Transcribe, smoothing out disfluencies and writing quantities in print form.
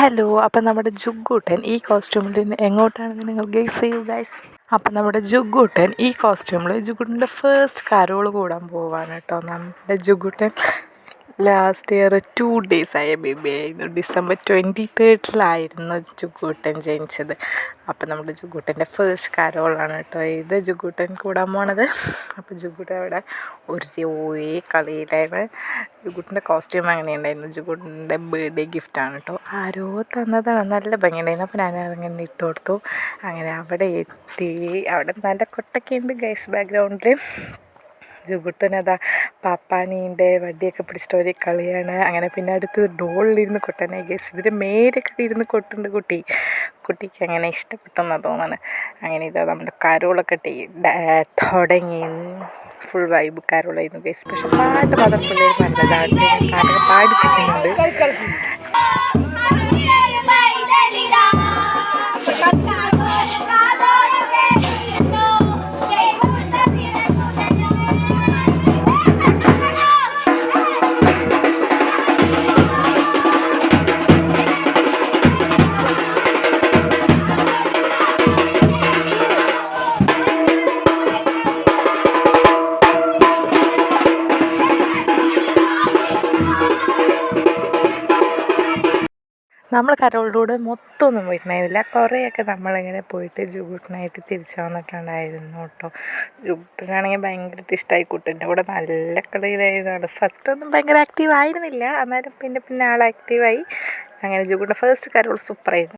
Hello. അപ്പം നമ്മുടെ ജുഗ്ഗൂട്ടൻ ഈ കോസ്റ്റ്യൂമിൽ നിന്ന് എങ്ങോട്ടാണെന്ന് നിങ്ങൾ ഗെസ് ചെയ്യൂ ഗൈസ്. അപ്പം നമ്മുടെ ജുഗ്ഗൂട്ടൻ ഈ കോസ്റ്റ്യൂമിൽ ജുഗ്ഗൂട്ടൻ്റെ ഫസ്റ്റ് കരോൾ കൂടാൻ പോവാണ് കേട്ടോ. നമ്മുടെ ജുഗ്ഗൂട്ടൻ ലാസ്റ്റ് ഇയർ 2 days ആയ ബേബി ആയിരുന്നു. December 23rd ജുഗ്ഗൂട്ടൻ ജനിച്ചത്. അപ്പം നമ്മുടെ ജുഗ്ഗൂട്ടൻ്റെ ഫസ്റ്റ് കരോളാണ് കേട്ടോ ഇത്. ജുഗ്ഗൂട്ടൻ കൂടാൻ പോണത്. അപ്പം ജുഗ്ഗൂട്ടൻ അവിടെ ഒരേ കളിയിലായിരുന്നു. ജുഗ്ഗൂട്ടൻ്റെ കോസ്റ്റ്യൂം അങ്ങനെ ഉണ്ടായിരുന്നു. ജുഗ്ഗൂട്ടൻ്റെ ബർത്ത്ഡേ ഗിഫ്റ്റാണ് കേട്ടോ. ആരോ തന്നതാണ്. നല്ല ഭംഗിയുണ്ടായിരുന്നു. അപ്പം ഞാനതങ്ങനെ ഇട്ട് കൊടുത്തു. അങ്ങനെ അവിടെ എത്തി. അവിടെ നല്ല കൊട്ടൊക്കെ ഉണ്ട് ഗൈസ് ബാക്ക്ഗ്രൗണ്ടിൽ. ജുഗ്ഗൂട്ടനതാ പാപ്പാനീൻ്റെ വടിയൊക്കെ പിടിച്ചിട്ട് ഒരു കളിയാണ്. അങ്ങനെ പിന്നെ അടുത്ത് ഡോളിലിരുന്ന് കൊട്ടനെ ഗൈസ്. ഇതിൻ്റെ മേലൊക്കെ ഇരുന്ന് കൊട്ടുണ്ട് കുട്ടിക്ക് അങ്ങനെ ഇഷ്ടപ്പെട്ടെന്നാണ് തോന്നുന്നത്. അങ്ങനെ ഇതാ നമ്മുടെ കരോളൊക്കെ തുടങ്ങി. ഫുൾ വൈബ് കരോളായിരുന്നു ഗൈസ്. പക്ഷെ പാട്ട് മാത്രം പിള്ളേർ നല്ലതാണ്. പാട്ടൊക്കെ പാടിപ്പിക്കുന്നുണ്ട്. നമ്മൾ കരോളിലൂടെ മൊത്തം ഒന്നും പോയിട്ടുണ്ടായിരുന്നില്ല. കുറേയൊക്കെ നമ്മളിങ്ങനെ പോയിട്ട് ജുഗ്ഗൂട്ടനായിട്ട് തിരിച്ചു വന്നിട്ടുണ്ടായിരുന്നു കേട്ടോ. ജുഗ്ഗൂട്ടനാണെങ്കിൽ ഭയങ്കര ഇഷ്ടമായി. കുട്ടീൻ്റെ കൂടെ നല്ല കളിയിലായിരുന്നു. ഫസ്റ്റൊന്നും ഭയങ്കര ആക്റ്റീവ് ആയിരുന്നില്ല. എന്നാലും പിന്നെ ആൾ ആക്റ്റീവായി. അങ്ങനെ ജുഗ്ഗൂട്ടൻ്റെ ഫസ്റ്റ് കരോൾ സൂപ്പറായിരുന്നു.